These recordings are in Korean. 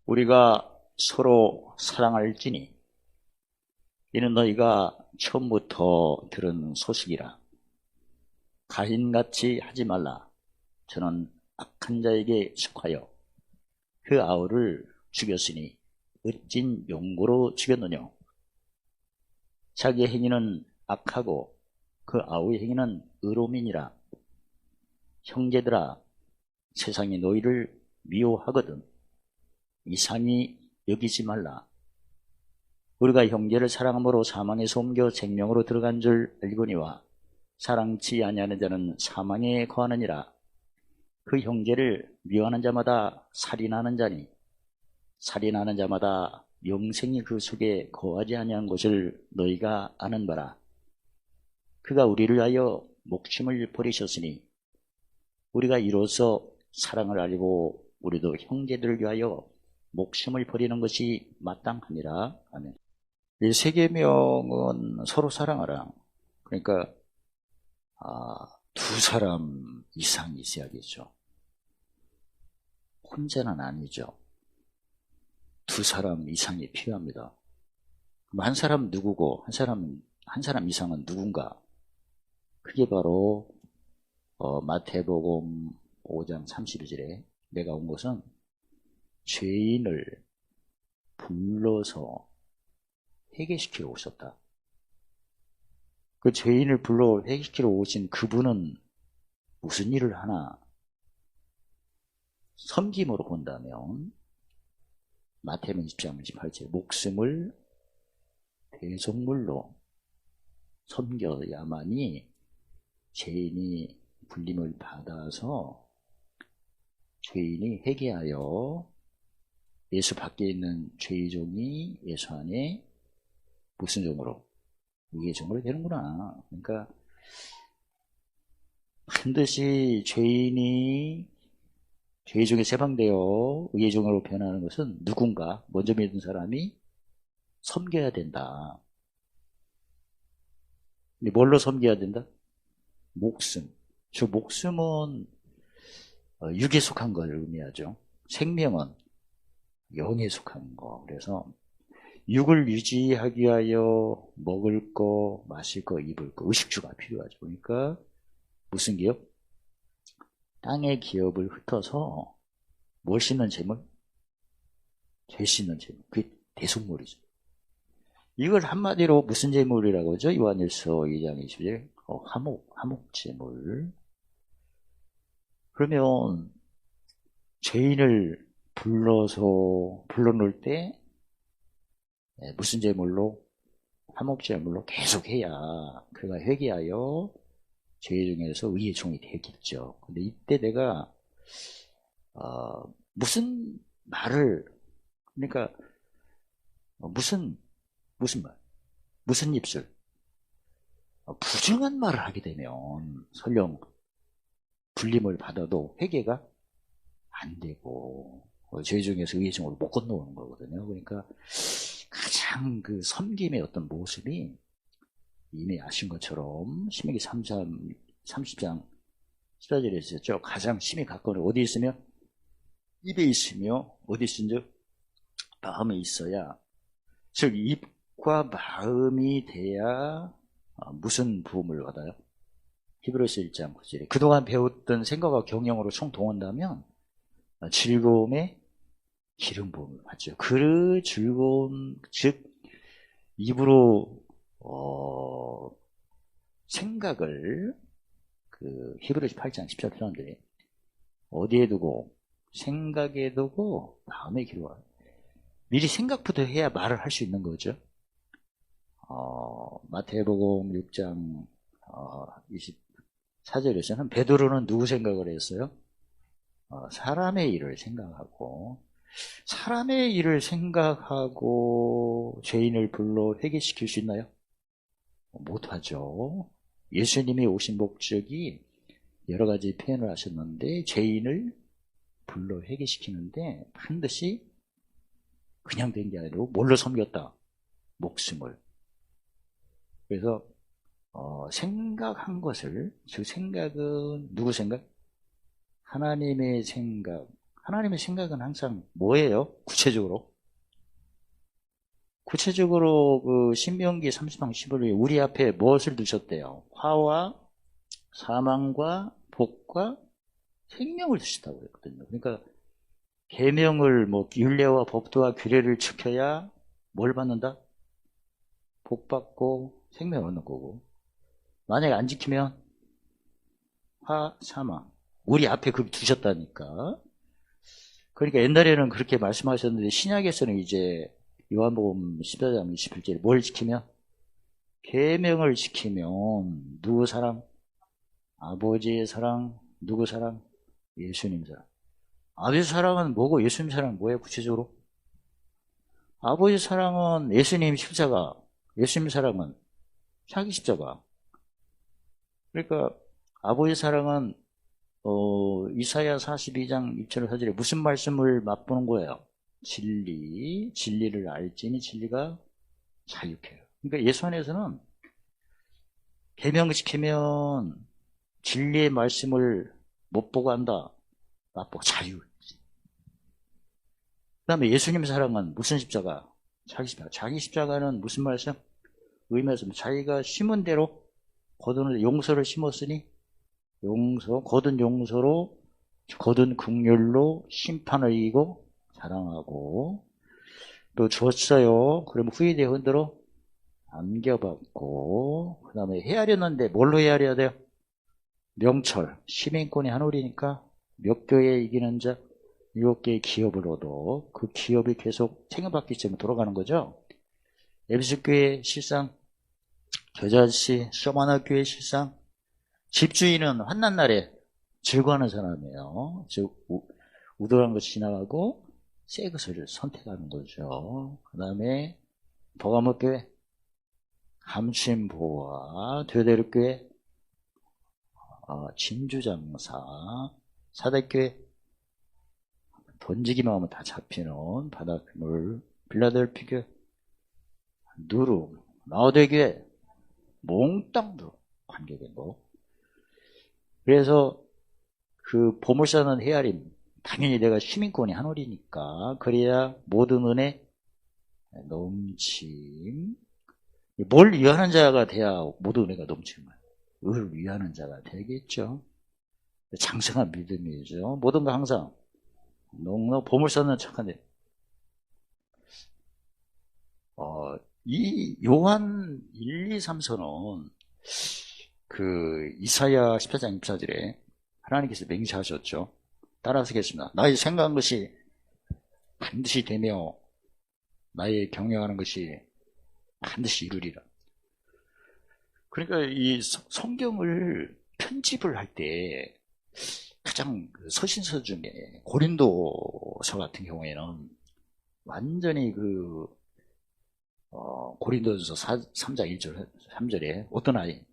우리가 서로 사랑할지니 이는 너희가 처음부터 들은 소식이라. 가인같이 하지 말라. 저는 악한 자에게 속하여 그 아우를 죽였으니 어찐 용고로 죽였느냐. 자기의 행위는 악하고 그 아우의 행위는 의로움이니라. 형제들아, 세상이 너희를 미워하거든 이상히 여기지 말라. 우리가 형제를 사랑함으로 사망에서 옮겨 생명으로 들어간 줄 알거니와 사랑치 아니하는 자는 사망에 거하느니라. 그 형제를 미워하는 자마다 살인하는 자니 살인하는 자마다 영생이 그 속에 거하지 아니한 것을 너희가 아는 바라. 그가 우리를 위하여 목숨을 버리셨으니 우리가 이로써 사랑을 알고 우리도 형제들을 위하여 목숨을 버리는 것이 마땅하니라. 아멘. 이 세 계명은 서로 사랑하라. 그러니까 두 사람 이상이 있어야겠죠. 혼자는 아니죠. 두 사람 이상이 필요합니다. 그럼 한 사람 누구고 한 사람 이상은 누군가? 그게 바로 마태복음 5장 32절에 내가 온 것은 죄인을 불러서 회개시키러 오셨다. 그 죄인을 불러 회개시키러 오신 그분은 무슨 일을 하나? 섬김으로 본다면 마태복음 20장 18절 목숨을 대속물로 섬겨야만이 죄인이 불림을 받아서 죄인이 회개하여 예수 밖에 있는 죄의 종이 예수 안에 무슨 종으로? 의의 종으로 되는구나. 그러니까 반드시 죄인이 죄의 종에 해방되어 의의 종으로 변하는 것은 누군가 먼저 믿은 사람이 섬겨야 된다. 근데 뭘로 섬겨야 된다? 목숨. 저 목숨은 육에 속한 걸 의미하죠. 생명은 영에 속한 거. 그래서 육을 유지하기 위하여 먹을 거, 마실 거, 입을 거, 의식주가 필요하죠. 그러니까 무슨 기업? 땅의 기업을 흩어서 뭘 씻는 재물? 죄 씻는 재물. 그게 대속물이죠. 이걸 한마디로 무슨 재물이라고 하죠? 요한일서 2장 20절 화목 재물. 그러면 죄인을 불러놓을 때 무슨 제물로? 화목 제물로 계속해야 그가 회개하여 죄 중에서 의의 종이 되겠죠. 근데 이때 내가 무슨 말을, 그러니까 무슨 말, 무슨 입술, 부정한 말을 하게 되면 설령 불림을 받아도 회개가 안 되고 죄 중에서 의의 종으로 못 건너오는 거거든요. 그러니까 가장 그 섬김의 어떤 모습이 이미 아신 것처럼 신명기 30장 14절에 있었죠. 가장 심히 가까운 어디 있으며? 입에 있으며 어디 있은지 마음에 있어야. 즉 입과 마음이 돼야 무슨 부음을 받아요? 히브리서 1장 9절에 그동안 배웠던 생각과 경영으로 총동원하면 즐거움의 기름 부음을 받죠. 그 즐거움, 즉 입으로 생각을 그 히브리서 8장 10절 표현들이 어디에 두고? 생각에 두고 마음에 기록하라. 미리 생각부터 해야 말을 할 수 있는 거죠. 마태복음 6장 24절에서는 베드로는 누구 생각을 했어요? 사람의 일을 생각하고, 사람의 일을 생각하고 죄인을 불러 회개시킬 수 있나요? 못하죠. 예수님이 오신 목적이 여러 가지 표현을 하셨는데 죄인을 불러 회개시키는데 반드시 그냥 된 게 아니고 뭘로 섬겼다? 목숨을. 그래서 생각한 것을, 즉 생각은 누구 생각? 하나님의 생각, 하나님의 생각은 항상 뭐예요? 구체적으로 그 신명기 30장 15절에 우리 앞에 무엇을 두셨대요? 화와 사망과 복과 생명을 주시다고 그랬거든요. 그러니까 계명을 뭐 율례와 법도와 규례를 지켜야 뭘 받는다? 복 받고 생명을 얻는 거고, 만약에 안 지키면 화, 사망. 우리 앞에 그걸 두셨다니까. 그러니까 옛날에는 그렇게 말씀하셨는데 신약에서는 이제 요한복음 14장 21절에 뭘 지키면? 계명을 지키면 누구 사랑? 아버지의 사랑. 누구 사랑? 예수님 사랑. 아버지 사랑은 뭐고 예수님 사랑은 뭐예요? 구체적으로? 아버지 사랑은 예수님 십자가, 예수님 사랑은 자기 십자가. 그러니까 아버지 사랑은 이사야 42장 6절 4절에 무슨 말씀을 맛보는 거예요? 진리를 알지니 진리가 자유케요. 그러니까 예수 안에서는 계명을 지키면 진리의 말씀을 못 보고 한다. 맛보고 자유. 그 다음에 예수님 사랑은 무슨 십자가? 자기 십자가. 자기 십자가는 무슨 말씀? 의미에서 자기가 심은 대로 거둔 용서를 심었으니 거둔 용서로 거둔 긍휼로 심판을 이기고 자랑하고 또 줬어요. 그러면 후회되어 흔들어 안겨받고 그 다음에 헤아렸는데 뭘로 헤아려야 돼요? 명철, 시민권이 하늘이니까 몇 교회 이기는 자 7개의 기업을 얻어 그 기업이 계속 책임받기 때문에 돌아가는 거죠. 에베소 교회 실상, 겨자씨, 소마나 교회 실상, 집주인은 환난 날에 즐거워하는 사람이에요. 즉 우도한 것이 지나가고 새 것을 선택하는 거죠. 그 다음에 버가모 교회, 감신보화, 디오데르 교회, 진주장사, 사대교회, 던지기만 하면 다 잡히는 바닷물, 빌라델피 교회, 누룩, 라오데 교회, 몽땅도 관계된 거. 그래서 그 보물사는 헤아림, 당연히 내가 시민권이 하늘이니까 그래야 모든 은혜 넘침. 뭘 위하는 자가 돼야 모든 은혜가 넘치는 거예요. 의를 위하는 자가 되겠죠. 장성한 믿음이죠. 모든 거 항상 너무나 보물사는 착한데 이 요한 1, 2, 3서는 그 이사야 14장 24절에 하나님께서 맹세하셨죠. 따라서 하겠습니다. 나의 생각한 것이 반드시 되며 나의 경영하는 것이 반드시 이루리라. 그러니까 이 성경을 편집을 할 때 가장 서신서 중에 고린도서 같은 경우에는 완전히 그 고린도전서 3장 1절 3절에 어떤 아이?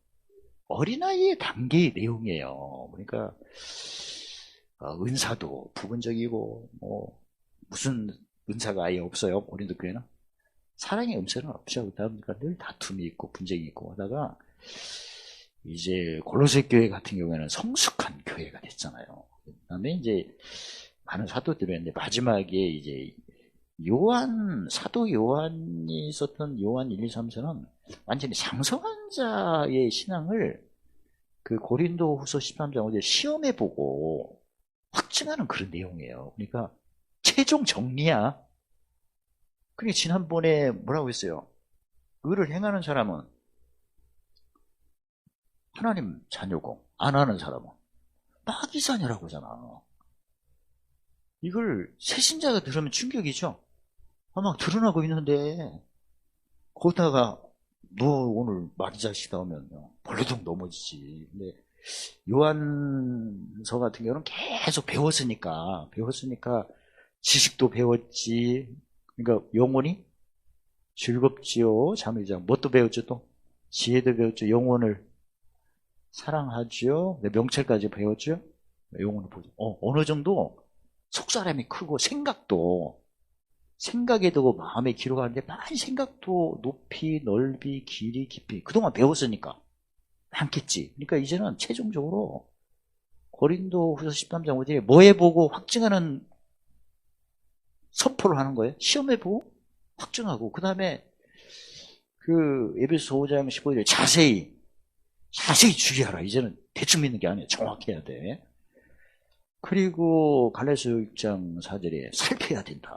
어린아이의 단계의 내용이에요. 그러니까 은사도 부분적이고 뭐 무슨 은사가 아예 없어요. 고린도 교회는 사랑의 음성은 없죠. 그러다 보니까 늘 다툼이 있고 분쟁이 있고 하다가 이제 골로새 교회 같은 경우에는 성숙한 교회가 됐잖아요. 그다음에 이제 많은 사도들이 있는데 마지막에 이제 사도 요한이 썼던 요한 1, 2, 3서는 완전히 장성한 자의 신앙을 그 고린도 후서 13장 5절 시험해보고 확증하는 그런 내용이에요. 그러니까 최종 정리야. 그러니까 지난번에 뭐라고 했어요? 의를 행하는 사람은 하나님 자녀고 안 하는 사람은 마귀자녀라고 하잖아. 이걸 새신자가 들으면 충격이죠. 막 드러나고 있는데 거기다가 너 오늘 마귀자식이다 하면 벌레동 넘어지지. 근데 요한서 같은 경우는 계속 배웠으니까 지식도 배웠지. 그러니까 영혼이 즐겁지요. 잠이장 뭣도 배웠죠 또? 지혜도 배웠죠. 영혼을 사랑하죠. 명철까지 배웠죠. 영혼을 보죠. 어느 정도 속사람이 크고 생각에 두고 마음에 기록하는데 많이 생각도 높이 넓이 길이 깊이 그동안 배웠으니까 많겠지. 그러니까 이제는 최종적으로 고린도 후서 13장 5절에 뭐에 보고 확증하는 선포를 하는 거예요. 시험해보고 확증하고 그 다음에 그 에베소 5장 15절에 자세히 주의하라. 이제는 대충 믿는 게 아니에요. 정확해야 돼. 그리고 갈라디아서 6장 4절에 살펴야 된다.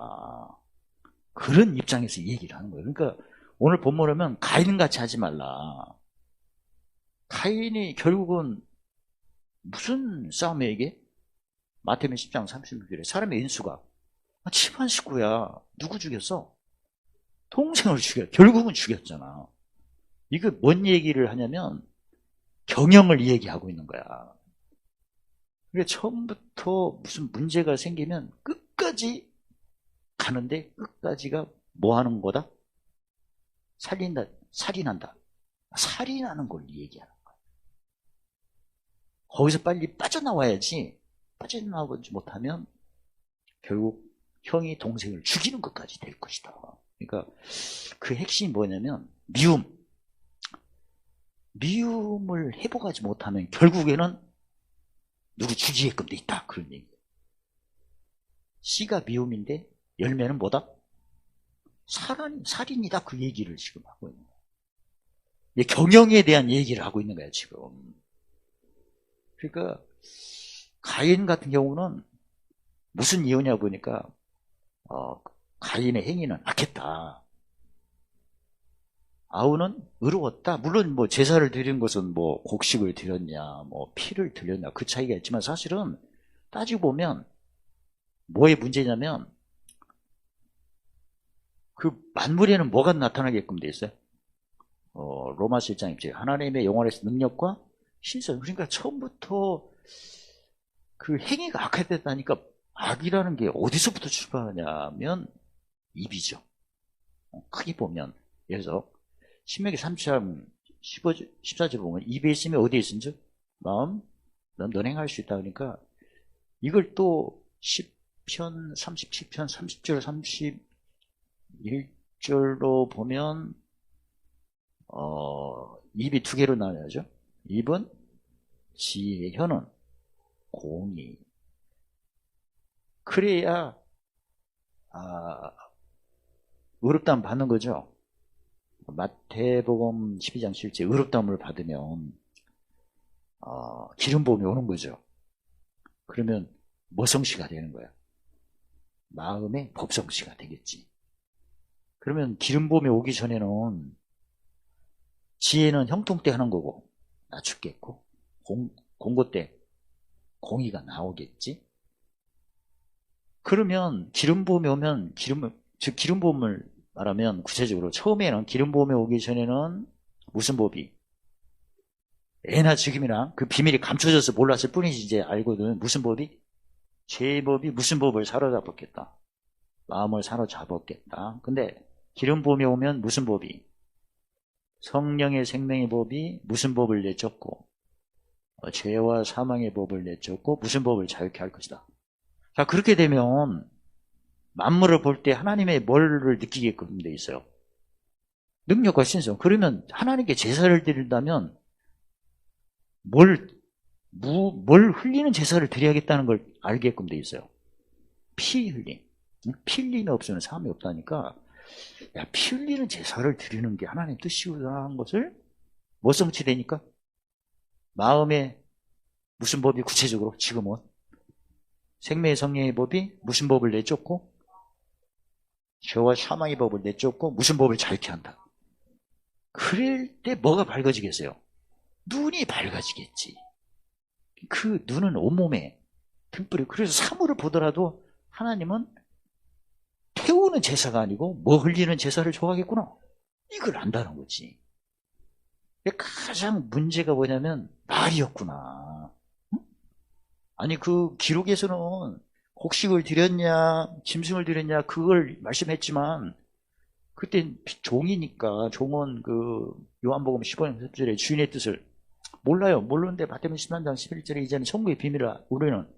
그런 입장에서 얘기를 하는 거예요. 그러니까 오늘 본문을 가인같이 하지 말라. 가인이 결국은 무슨 싸움에 이게? 마태복음 10장 36절에 사람의 인수가 집안 식구야. 누구 죽였어? 동생을 죽였. 결국은 죽였잖아. 이거 뭔 얘기를 하냐면 경영을 얘기하고 있는 거야. 그러니까 처음부터 무슨 문제가 생기면 끝까지 가는데 끝까지가 뭐 하는 거다? 살인한다. 살인하는 걸 얘기하는 거야. 거기서 빨리 빠져나와야지. 빠져나오지 못하면 결국 형이 동생을 죽이는 것까지 될 것이다. 그러니까 그 핵심이 뭐냐면 미움을 회복하지 못하면 결국에는 누구 죽이게끔 돼 있다. 그런 얘기예요. 씨가 미움인데 열매는 뭐다? 살인이다. 그 얘기를 지금 하고 있는 거예요. 경영에 대한 얘기를 하고 있는 거예요, 지금. 그러니까 가인 같은 경우는 무슨 이유냐 보니까 가인의 행위는 악했다. 아우는 의로웠다. 물론 뭐 제사를 드린 것은 뭐 곡식을 드렸냐, 뭐 피를 드렸냐 그 차이가 있지만 사실은 따지고 보면 뭐의 문제냐면 그 만물에는 뭐가 나타나게끔 돼 있어요? 로마서 1장 입장 하나님의 영원의 능력과 신선. 그러니까 처음부터 그 행위가 악화됐다니까 악이라는 게 어디서부터 출발하냐면 입이죠. 크게 보면 예를 들어서 신명기 3장 14절 보면 입에 있으면 어디에 있은지 마음 넌 행할 수 있다. 그러니까 이걸 또 10편 37편 30절 31절로 보면 입이 두 개로 나뉘어져. 입은 지혜, 혀는 공의. 그래야 의롭다함 받는 거죠. 마태복음 12장 7절 의롭다함을 받으면 기름 부음이 오는 거죠. 그러면 뭐 성씨가 되는 거야? 마음의 법성씨가 되겠지. 그러면 기름 부음이 오기 전에는 지혜는 형통 때 하는 거고 낮추겠고 공고 때 공의가 나오겠지. 그러면 기름 부음이 오면 기름 부음을 말하면 구체적으로 처음에는 기름 부음이 오기 전에는 무슨 법이 애나 지금이나 그 비밀이 감춰져서 몰랐을 뿐이지 이제 알거든. 무슨 법이? 죄의 법이 무슨 법을 사로잡았겠다. 마음을 사로잡았겠다. 근데 기름 부음이 오면 무슨 법이? 성령의 생명의 법이 무슨 법을 내쫓고 죄와 사망의 법을 내쫓고 무슨 법을 자유케 할 것이다. 자, 그렇게 되면 만물을 볼 때 하나님의 뭐를 느끼게끔 돼 있어요? 능력과 신성. 그러면 하나님께 제사를 드린다면 뭘 흘리는 제사를 드려야겠다는 걸 알게끔 돼 있어요. 피 흘림. 피 흘림이 없으면 삶이 없다니까. 야, 피 흘리는 제사를 드리는 게 하나님 뜻이구나 한 것을 뭐 성취되니까? 마음에 무슨 법이 구체적으로 지금은 생명의 성령의 법이 무슨 법을 내쫓고 죄와 사망의 법을 내쫓고 무슨 법을 자유케 한다. 그럴 때 뭐가 밝아지겠어요? 눈이 밝아지겠지. 그 눈은 온몸에 등불이. 그래서 사물을 보더라도 하나님은 태우는 제사가 아니고 뭐 흘리는 제사를 좋아하겠구나. 이걸 안다는 거지. 가장 문제가 뭐냐면 말이었구나. 아니 그 기록에서는 곡식을 드렸냐 짐승을 드렸냐 그걸 말씀했지만 그때 종이니까 종은 그 요한복음 15장 10절에 주인의 뜻을 몰라요. 모르는데 마태복음 13장 11절에 이제는 천국의 비밀을 우리는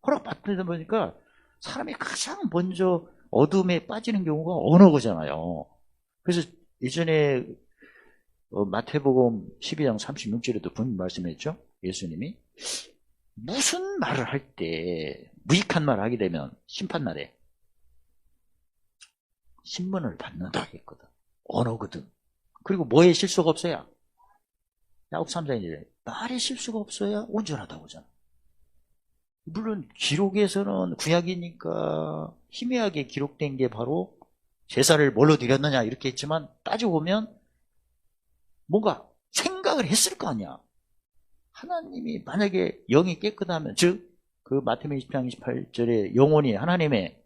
허락받다 보니까 사람이 가장 먼저 어둠에 빠지는 경우가 언어거잖아요. 그래서 예전에 마태복음 12장 36절에도 분명히 말씀했죠. 예수님이 무슨 말을 할 때 무익한 말을 하게 되면 심판날에 신문을 받는다 했거든. 언어거든. 그리고 뭐에 실수가 없어야? 야곱 3장이래. 말에 실수가 없어야 온전하다고 하잖아. 물론 기록에서는 구약이니까 희미하게 기록된 게 바로 제사를 뭘로 드렸느냐 이렇게 했지만 따지고 보면 뭔가 생각을 했을 거 아니야. 하나님이 만약에 영이 깨끗하면, 즉 그 마태복음 20장 28절에 영혼이 하나님의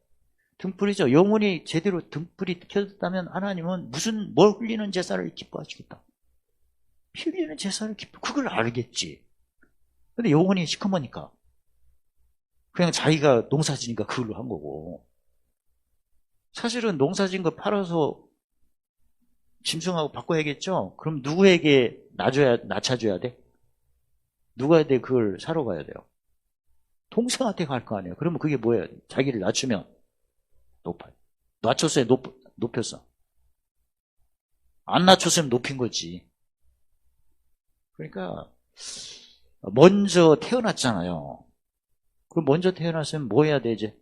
등불이죠. 영혼이 제대로 등불이 켜졌다면 하나님은 뭘 흘리는 제사를 기뻐하시겠다. 피 흘리는 제사를 그걸 알겠지. 근데 영혼이 시커머니까 그냥 자기가 농사지니까 그걸로 한 거고, 사실은 농사진 거 팔아서 짐승하고 바꿔야겠죠. 그럼 누구에게 낮춰줘야 돼? 누구한테 그걸 사러 가야 돼요? 동생한테 갈 거 아니에요. 그러면 그게 뭐예요? 자기를 낮추면 높아요. 낮췄어요? 높였어? 안 낮췄으면 높인 거지. 그러니까 먼저 태어났잖아요. 그럼 먼저 태어났으면 뭐 해야 되지?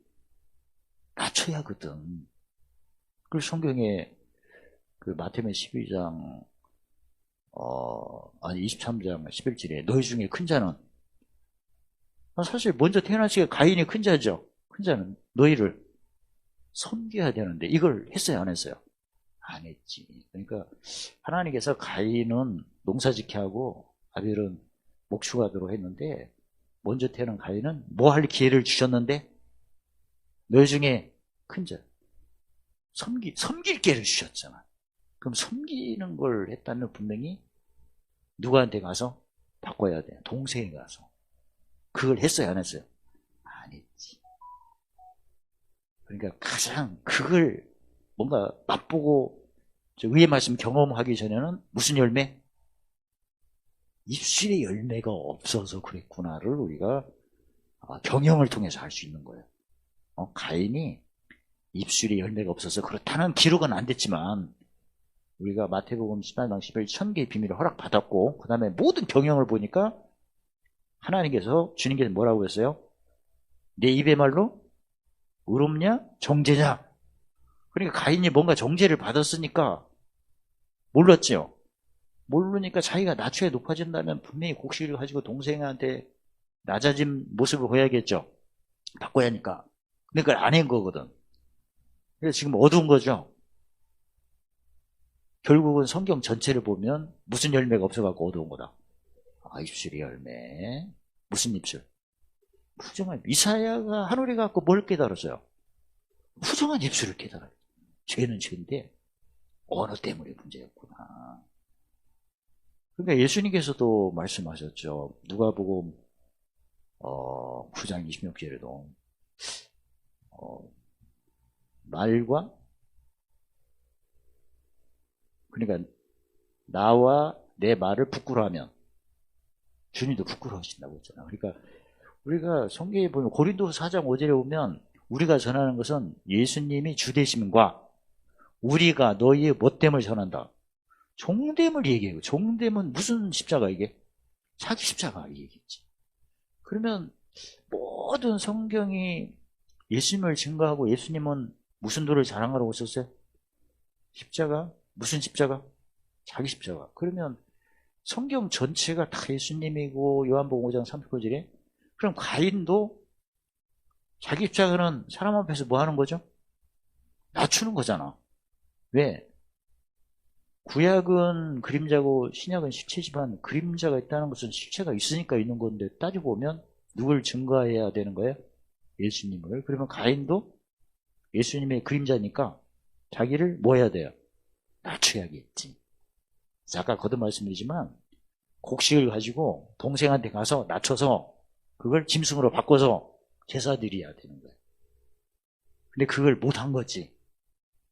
낮춰야 하거든. 그래서 성경에 그 마태복음 12장 23장 11절에 너희 중에 큰 자는, 사실 먼저 태어났으니까 가인이 큰 자죠. 큰 자는 너희를 섬겨야 되는데 이걸 했어요, 안 했어요? 안 했지. 그러니까 하나님께서 가인은 농사짓게 하고 아벨은 목축하도록 했는데, 먼저 태어난 가인은 뭐 할 기회를 주셨는데 너희 중에 큰 자 섬길 기회를 주셨잖아. 그럼 섬기는 걸 했다면 분명히 누구한테 가서 바꿔야 돼. 동생에 가서. 그걸 했어요, 안 했어요? 안 했지. 그러니까 가장 그걸 뭔가 맛보고 위의 말씀 경험하기 전에는 무슨 열매? 입술의 열매가 없어서 그랬구나를 우리가 경영을 통해서 알 수 있는 거예요. 가인이 입술의 열매가 없어서 그렇다는 기록은 안 됐지만 우리가 마태복음 18장 11 천개의 비밀을 허락받았고, 그 다음에 모든 경영을 보니까 하나님께서, 주님께서 뭐라고 했어요? 내 입의 말로 의롭냐 정죄냐. 그러니까 가인이 뭔가 정죄를 받았으니까 몰랐죠. 모르니까 자기가 낮춰야 높아진다면 분명히 곡식을 가지고 동생한테 낮아진 모습을 보여야겠죠. 바꿔야 하니까. 근데 그걸 안 한 거거든. 그래서 지금 어두운 거죠. 결국은 성경 전체를 보면 무슨 열매가 없어갖고 어두운 거다. 입술의 열매. 무슨 입술? 부정한. 이사야가 하늘에 갖고 뭘 깨달았어요? 부정한 입술을 깨달아요. 죄는 죄인데 언어 때문에 문제였구나. 그러니까 예수님께서도 말씀하셨죠. 누가복음 9장 26절에도 말과, 그러니까 나와 내 말을 부끄러워하면 주님도 부끄러워하신다고 했잖아요. 그러니까 우리가 성경에 보면 고린도서 4장 5절에 보면 우리가 전하는 것은 예수님이 주되심과 우리가 너희의 못됨을 전한다. 종됨을 얘기해요. 종됨은 무슨 십자가 이게? 자기 십자가 얘기겠지. 그러면 모든 성경이 예수님을 증거하고 예수님은 무슨 도를 자랑하라고 썼어요? 십자가? 무슨 십자가? 자기 십자가. 그러면 성경 전체가 다 예수님이고 요한복음 5장 39절에 그럼 가인도 자기 십자가는 사람 앞에서 뭐 하는 거죠? 낮추는 거잖아. 왜? 구약은 그림자고 신약은 실체지만 그림자가 있다는 것은 실체가 있으니까 있는 건데, 따지고 보면 누굴 증거해야 되는 거예요? 예수님을. 그러면 가인도 예수님의 그림자니까 자기를 뭐 해야 돼요? 낮춰야겠지. 아까 거듭 말씀드리지만 곡식을 가지고 동생한테 가서 낮춰서 그걸 짐승으로 바꿔서 제사 드려야 되는 거예요. 근데 그걸 못한 거지.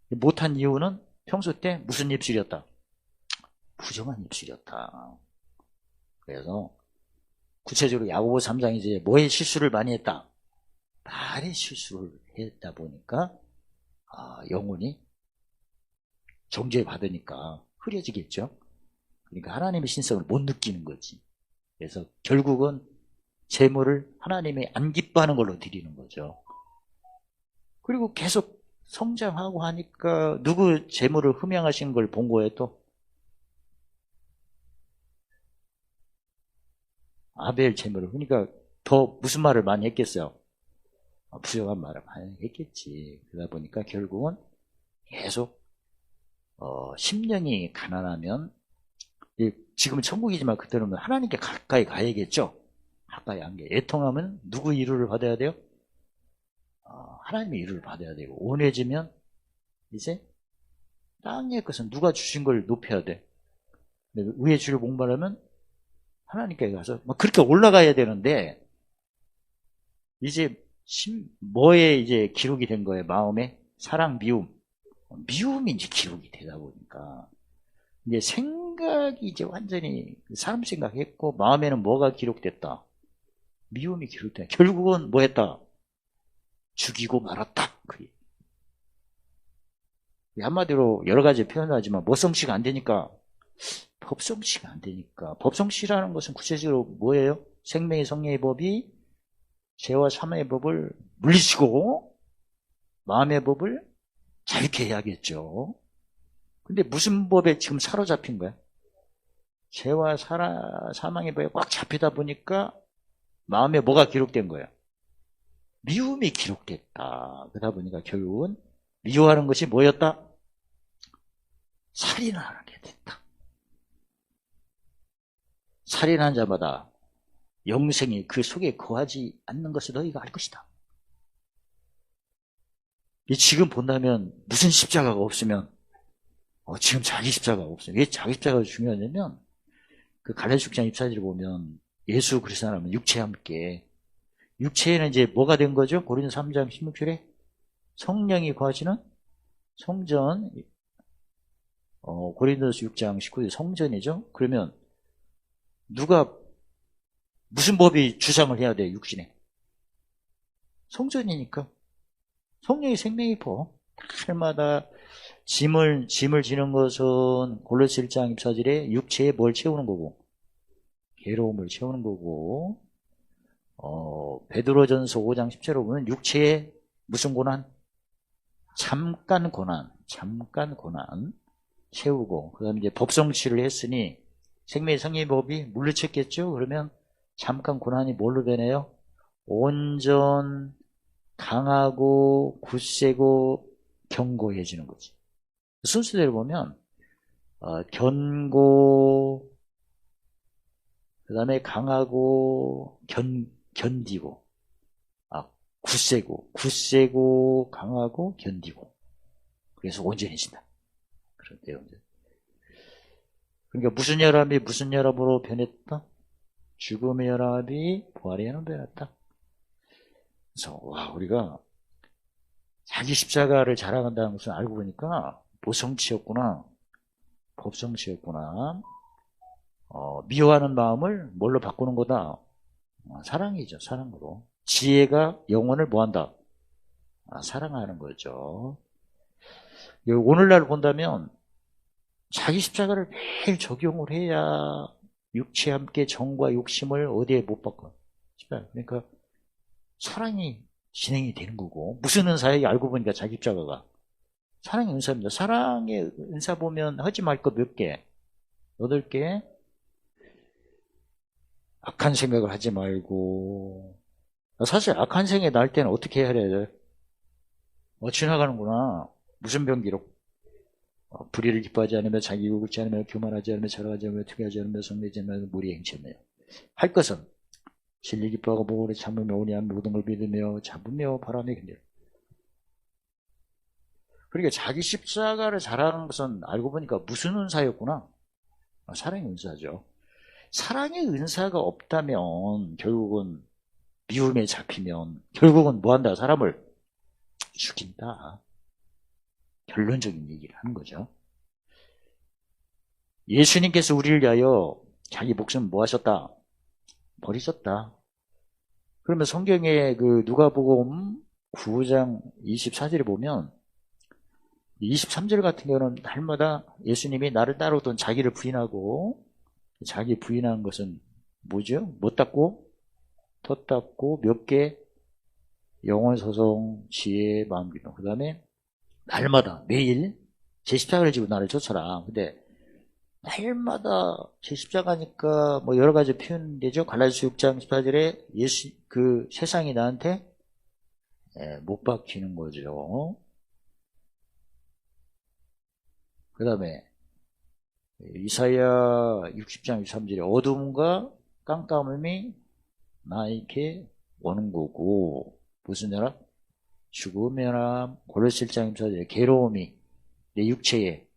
못한 이유는 평소 때 무슨 입술이었다? 부정한 입술이었다. 그래서 구체적으로 야고보 3장 이제 뭐의 실수를 많이 했다? 말의 실수를 했다 보니까 영혼이 정죄받으니까 흐려지겠죠. 그러니까 하나님의 신성을 못 느끼는 거지. 그래서 결국은 제물을 하나님이 안 기뻐하는 걸로 드리는 거죠. 그리고 계속 성장하고 하니까 누구 재물을 흠양하신 걸 본 거예요 또? 아벨 재물을. 그러니까 더 무슨 말을 많이 했겠어요? 부정한 말을 많이 했겠지. 그러다 보니까 결국은 계속 10년이 가난하면, 지금은 천국이지만 그때는 하나님께 가까이 가야겠죠. 가까이 안 게. 애통하면 누구 위로를 받아야 돼요? 하나님의 위로를 받아야 되고, 온해지면 이제 땅의 것은 누가 주신 걸 높여야 돼. 위에 주를 목말하면 하나님께 가서 막 그렇게 올라가야 되는데, 이제 뭐에 이제 기록이 된 거예요? 마음에 사랑, 미움이 이제 기록이 되다 보니까 이제 생각이 이제 완전히 사람 생각했고, 마음에는 뭐가 기록됐다? 미움이 기록됐다. 결국은 뭐 했다? 죽이고 말았다. 한마디로 여러 가지 표현하지만 모성씨가 안 되니까, 법성씨가 안 되니까. 법성씨라는 것은 구체적으로 뭐예요? 생명의 성령의 법이 죄와 사망의 법을 물리치고 마음의 법을 자유케 해야겠죠. 근데 무슨 법에 지금 사로잡힌 거야? 죄와 사망의 법에 꽉 잡히다 보니까 마음에 뭐가 기록된 거예요? 미움이 기록됐다. 그러다 보니까 결국은 미워하는 것이 뭐였다? 살인하게 됐다. 살인한 자마다 영생이 그 속에 거하지 않는 것을 너희가 알 것이다. 지금 본다면 무슨 십자가가 없으면, 지금 자기 십자가가 없어요. 왜 자기 십자가가 중요하냐면, 그 갈라디아 6장 24절을 보면 예수 그리스도는 육체와 함께, 육체에는 이제 뭐가 된 거죠? 고린도서 3장 16절에 성령이 거하시는 성전, 고린도서 6장 19절 성전이죠. 그러면 누가 무슨 법이 주장을 해야 돼? 육신에 성전이니까 성령의 생명의 법. 날마다 짐을 지는 것은 골로새 1장 24절에 육체에 뭘 채우는 거고? 괴로움을 채우는 거고, 베드로전서 5장 10절에 보면 육체에 무슨 고난? 잠깐 고난 채우고, 그 다음에 이제 법성취를 했으니 생명의 성령의 법이 물리쳤겠죠? 그러면 잠깐 고난이 뭘로 변해요? 온전, 강하고, 굳세고, 견고해지는 거지. 순서대로 보면, 견고, 그 다음에 강하고, 견디고, 굳세고, 강하고, 견디고. 그래서 온전해진다. 그런데요. 그러니까 무슨 혈압이 무슨 혈압으로 변했다? 죽음의 혈압이 부활의 혈압으로 변했다. 그래서 우리가 자기 십자가를 자랑한다는 것을 알고 보니까 모성치였구나, 법성치였구나. 미워하는 마음을 뭘로 바꾸는 거다? 사랑이죠. 사랑으로. 지혜가 영혼을 뭐한다? 사랑하는 거죠. 오늘날 본다면 자기 십자가를 매일 적용을 해야 육체와 함께 정과 욕심을 어디에 못 바꿔? 그러니까 사랑이 진행이 되는 거고. 무슨 은사예요? 알고 보니까 자기 십자가가 사랑의 은사입니다. 사랑의 은사 보면 하지 말 거 몇 개? 8개. 악한 생각을 하지 말고. 사실 악한 생각이 날 때는 어떻게 해야 돼? 지나가는구나. 무슨 병기록? 불의를 기뻐하지 않으며 자기 욕을 지 않으며 교만하지 않으며 자랑하지 않으며 투기하지 않으며 성내지 않으며 무리에 행치하며. 할 것은 진리 기뻐하고 모으려 참으며 온유한 모든 걸 믿으며 잡으며 바라며 견뎌. 그러니까 자기 십자가를 자랑하는 것은 알고 보니까 무슨 은사였구나? 사랑의 은사죠. 사랑의 은사가 없다면 결국은 미움에 잡히면 결국은 뭐한다? 사람을 죽인다. 결론적인 얘기를 하는 거죠. 예수님께서 우리를 위하여 자기 목숨 뭐 하셨다? 버리셨다. 그러면 성경에 그 누가복음 9장 24절에 보면 23절 같은 경우는 날마다 예수님이 나를 따르던 자기를 부인하고, 자기 부인하는 것은 뭐죠? 못 닦고, 터 닦고, 몇 개? 영혼 소송, 지혜, 마음 기도. 그 다음에 날마다 매일 제 십자가를 지고 나를 쫓아라. 근데 날마다 제 십자가니까 뭐 여러 가지 표현이 되죠. 갈라디아서 6장 18절에 예수 그 세상이 나한테 못 박히는 거죠. 그 다음에 이사야 60장 63절에 어둠과 깜깜함이 나에게 오는 거고, 무슨 연합? 죽음의 연합. 골로새 1장 24절에 괴로움이 내 육체에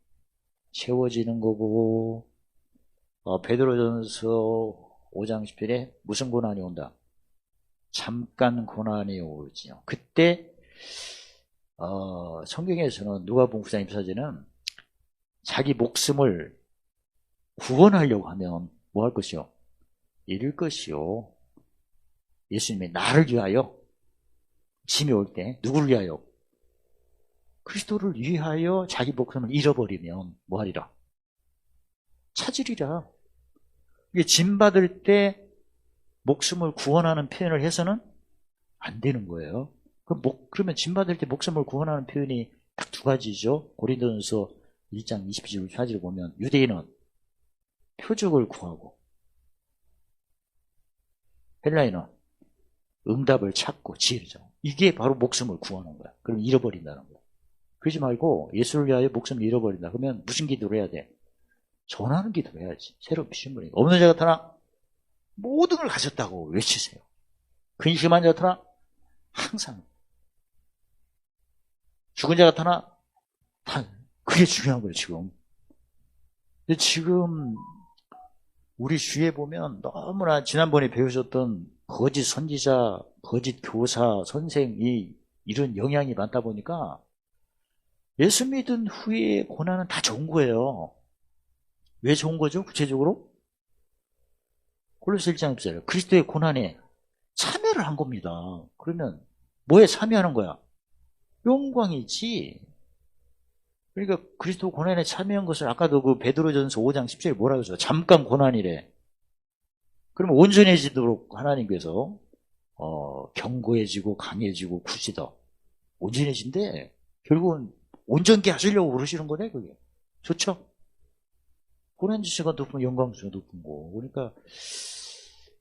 채워지는 거고, 베드로전서 5장 10절에 무슨 고난이 온다? 잠깐 고난이 오지요. 그때 성경에서는 누가복음 9장 24절에는 자기 목숨을 구원하려고 하면 뭐 할 것이요? 잃을 것이요. 예수님이 나를 위하여 짐이 올 때 누구를 위하여? 그리스도를 위하여 자기 목숨을 잃어버리면 뭐 하리라? 찾으리라. 이게 짐 받을 때 목숨을 구원하는 표현을 해서는 안 되는 거예요. 그러면 짐 받을 때 목숨을 구원하는 표현이 딱 두 가지죠. 고린도전서 1장 22절 24절을 보면 유대인은 표적을 구하고 헬라인은 응답을 찾고 지혜를 잡고, 이게 바로 목숨을 구하는 거야. 그럼 잃어버린다는 거야. 그러지 말고 예수를 위하여 목숨을 잃어버린다. 그러면 무슨 기도를 해야 돼? 전하는 기도를 해야지. 새로운 피신분이 없는 자가 나타나 모든 걸 가졌다고 외치세요. 근심한 자가 나타나 항상, 죽은 자가 나타나 그게 중요한 거예요. 지금. 근데 지금 우리 주위에 보면 너무나 지난번에 배우셨던 거짓 선지자, 거짓 교사, 선생이 이런 영향이 많다 보니까 예수 믿은 후에 고난은 다 좋은 거예요. 왜 좋은 거죠? 구체적으로? 골로새 1장 10절 그리스도의 고난에 참여를 한 겁니다. 그러면 뭐에 참여하는 거야? 영광이지. 그러니까 그리스도 고난에 참여한 것을 아까도 그 베드로전서 5장 10절에 뭐라고 했어요? 잠깐 고난이래. 그러면 온전해지도록 하나님께서 견고해지고 강해지고 굳이다. 온전해진대. 결국은 온전케 하시려고 그러시는 거네, 그게. 좋죠? 고난 지수가 높으면 영광수가 높은 거. 그러니까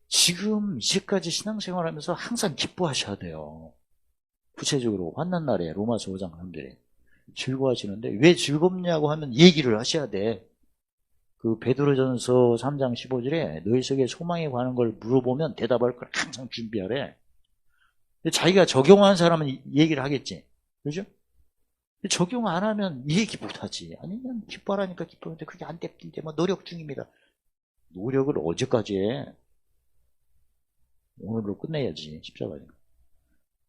지금 이제까지 신앙생활하면서 항상 기뻐하셔야 돼요. 구체적으로 환난 날에 로마서 5장 3절에 즐거워하시는데 왜 즐겁냐고 하면 얘기를 하셔야 돼. 그 베드로전서 3장 15절에 너희 속에 소망에 관한 걸 물어보면 대답할 걸 항상 준비하래. 자기가 적용한 사람은 얘기를 하겠지. 그죠? 적용 안 하면 이 얘기 못하지. 아니면 기뻐하라니까 기뻐하는데 그게 안 됐는데 뭐 노력 중입니다. 노력을 어제까지 해. 오늘로 끝내야지. 십자가니까.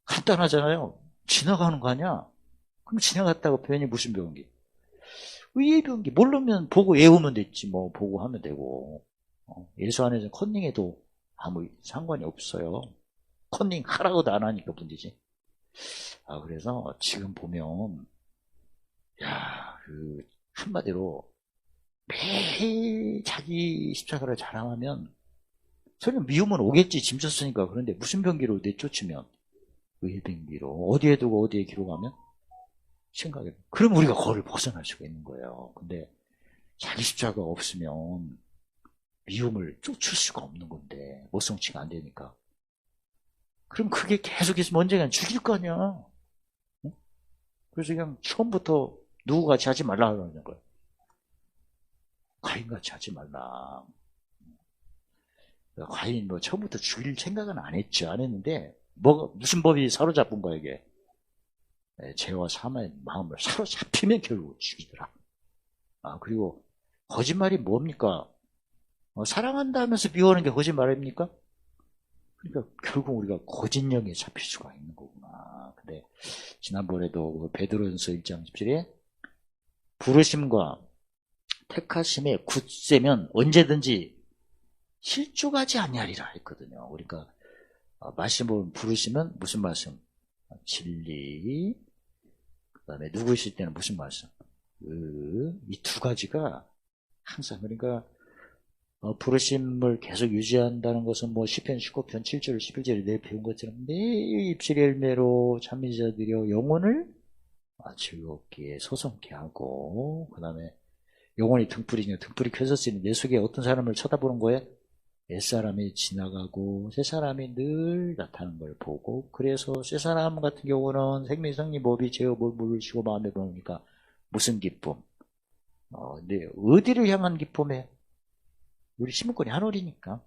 간단하잖아요. 지나가는 거 아니야? 그럼 지나갔다고 표현이 무슨 병기? 의의 병기. 모르면 보고 외우면 됐지. 뭐 보고 하면 되고. 예수 안에서 컨닝해도 아무 상관이 없어요. 컨닝 하라고도 안 하니까 문제지. 그래서 지금 보면 한마디로 매일 자기 십자가를 자랑하면 설령 미움은 오겠지. 짐 졌으니까. 그런데 무슨 병기로 내쫓으면 의의 병기로 어디에 두고 어디에 기록하면 생각해. 그럼 우리가 그걸 벗어날 수가 있는 거예요. 근데 자기 십자가 없으면 미움을 쫓을 수가 없는 건데 모성치가 안 되니까. 그럼 그게 계속해서 언젠간 죽일 거 아니야. 응? 그래서 그냥 처음부터 누구같이 하지 말라 그러는 거예요. 과인같이 하지 말라. 과인 뭐 처음부터 죽일 생각은 안 했죠. 안 했는데 무슨 법이 사로잡은 거야 이게. 죄와 사망의 마음을 사로잡히면 결국 죽이더라. 그리고 거짓말이 뭡니까? 사랑한다 하면서 미워하는 게 거짓말 아닙니까? 그러니까 결국 우리가 거짓령에 잡힐 수가 있는 거구나. 근데 지난번에도 베드로전서 1장 10절에 부르심과 택하심의 굳세면 언제든지 실족하지 아니하리라 했거든요. 그러니까 말씀을 부르시면 무슨 말씀? 진리. 그 다음에 누구이실 때는 무슨 말씀? 이 두 가지가 항상, 그러니까 부르심을 계속 유지한다는 것은 뭐 시편 19편 7절 11절에 내 배운 것처럼 매일 입술의 열매로 참미자들여 영혼을 즐겁게 소성케 하고, 그 다음에 영혼이 등불이 켜졌으니 내 속에 어떤 사람을 쳐다보는 거예요? 옛사람이 지나가고 새사람이 늘 나타나는 걸 보고, 그래서 새사람 같은 경우는 생명성리 법이 제어 뭘 모르시고 마음에 보니까 무슨 기쁨? 근데 어디를 향한 기쁨에? 우리 신문권이 하늘이니까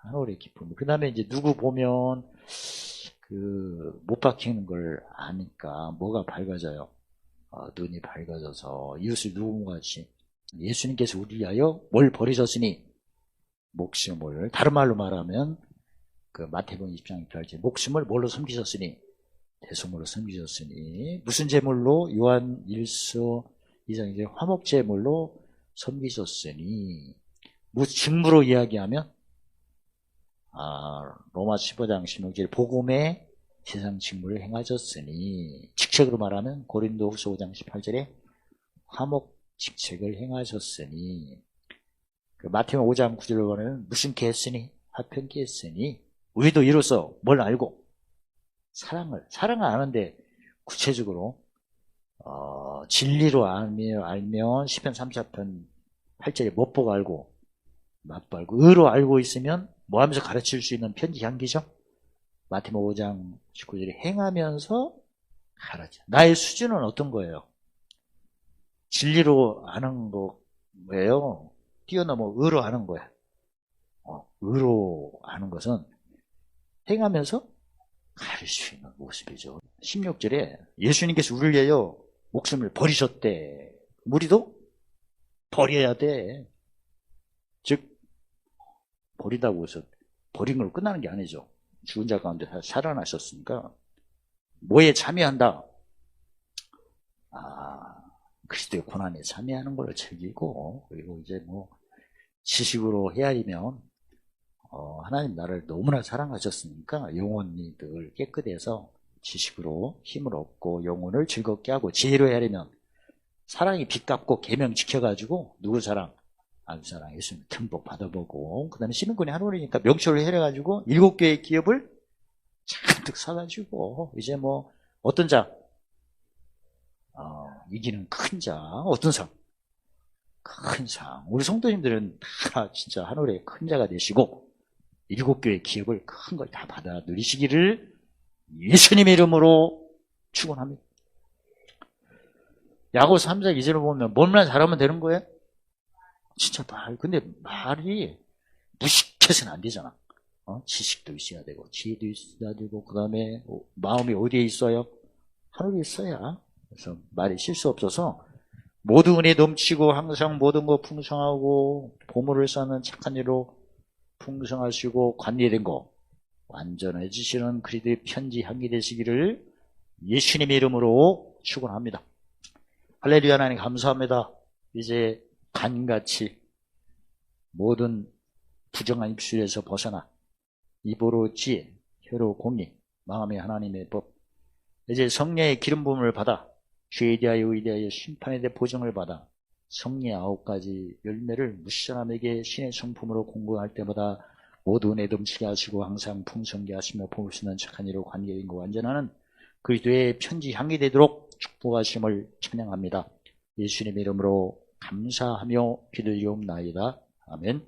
하늘의 기쁨. 그 다음에 이제 누구 보면 못 박히는 걸 아니까 뭐가 밝아져요? 눈이 밝아져서 이웃을 누군가같이 예수님께서 우리 위하여 뭘 버리셨으니 목숨을, 다른 말로 말하면 마태복음 20장 1절 목숨을 뭘로 섬기셨으니 대속물로 섬기셨으니, 무슨 제물로? 요한 1서 2장 이제 화목제물로 섬기셨으니, 무슨 직무로 이야기하면 로마 15장 16절 복음의 세상 직무를 행하셨으니, 직책으로 말하면 고린도 후서 5장 18절에 화목 직책을 행하셨으니, 마태복음 5장 9절로 보면 무슨 게 했으니? 화평케 했으니, 우리도 이로써 뭘 알고? 사랑을 아는데 구체적으로 진리로 알면 시편 34편 8절에 못 보고 알고 맛보 알고 의로 알고 있으면 뭐 하면서 가르칠 수 있는 편지 향기죠. 마태복음 5장 19절에 행하면서 가르쳐. 나의 수준은 어떤 거예요? 진리로 아는 거예요. 뛰어넘어 의로 아는 거야. 의로 아는 것은 행하면서 가릴 수 있는 모습이죠. 16절에 예수님께서 우리를 위하여 목숨을 버리셨대. 우리도 버려야 돼. 즉 버리다고 해서 버린 걸로 끝나는 게 아니죠. 죽은 자 가운데 살아나셨으니까 뭐에 참여한다? 그리스도의 고난에 참여하는 걸 즐기고, 그리고 이제 지식으로 헤아리면 하나님 나를 너무나 사랑하셨으니까 영혼이 늘 깨끗해서 지식으로 힘을 얻고 영혼을 즐겁게 하고, 지혜로 헤아리면 사랑이 빚갚고 계명 지켜가지고 누구 사랑? 아들 사랑 예수님 듬뿍 받아보고, 그 다음에 시민권이 하늘이니까 명철을 해가지고 7개의 기업을 잔뜩 사가지고 이제 어떤 자? 이기는 큰 자. 어떤 상? 큰 상. 우리 성도님들은 다 진짜 하늘의 큰 자가 되시고 7개의 기업을 큰 걸 다 받아 누리시기를 예수님의 이름으로 축원합니다. 야고보서 3장 2절을 보면 뭘만 잘하면 되는 거예요? 진짜 근데 말이 무식해서는 안 되잖아. 지식도 있어야 되고 지혜도 있어야 되고, 그 다음에 마음이 어디에 있어요? 하늘에 있어야. 그래서 말이 실수 없어서 모든 은혜 넘치고 항상 모든 거 풍성하고 보물을 쌓는 착한 일로 풍성하시고 관리된 거 완전해지시는 그리스도의 편지 향기 되시기를 예수님의 이름으로 축원합니다. 할렐루야. 하나님 감사합니다. 이제 간같이 모든 부정한 입술에서 벗어나 입으로 지혜, 혀로 공의, 마음의 하나님의 법, 이제 성령의 기름 부음을 받아 죄에 대하여 의에 대하여 심판에 대해 보증을 받아 성령의 9가지 열매를 무시사람에게 신의 성품으로 공부할 때마다 모두 은혜 넘치게 하시고 항상 풍성케 하시며 볼 수 있는 착한 이로 관계인고 완전하는 그리스도의 편지 향이 되도록 축복하심을 찬양합니다. 예수님의 이름으로 감사하며 기도드리옵나이다. 아멘.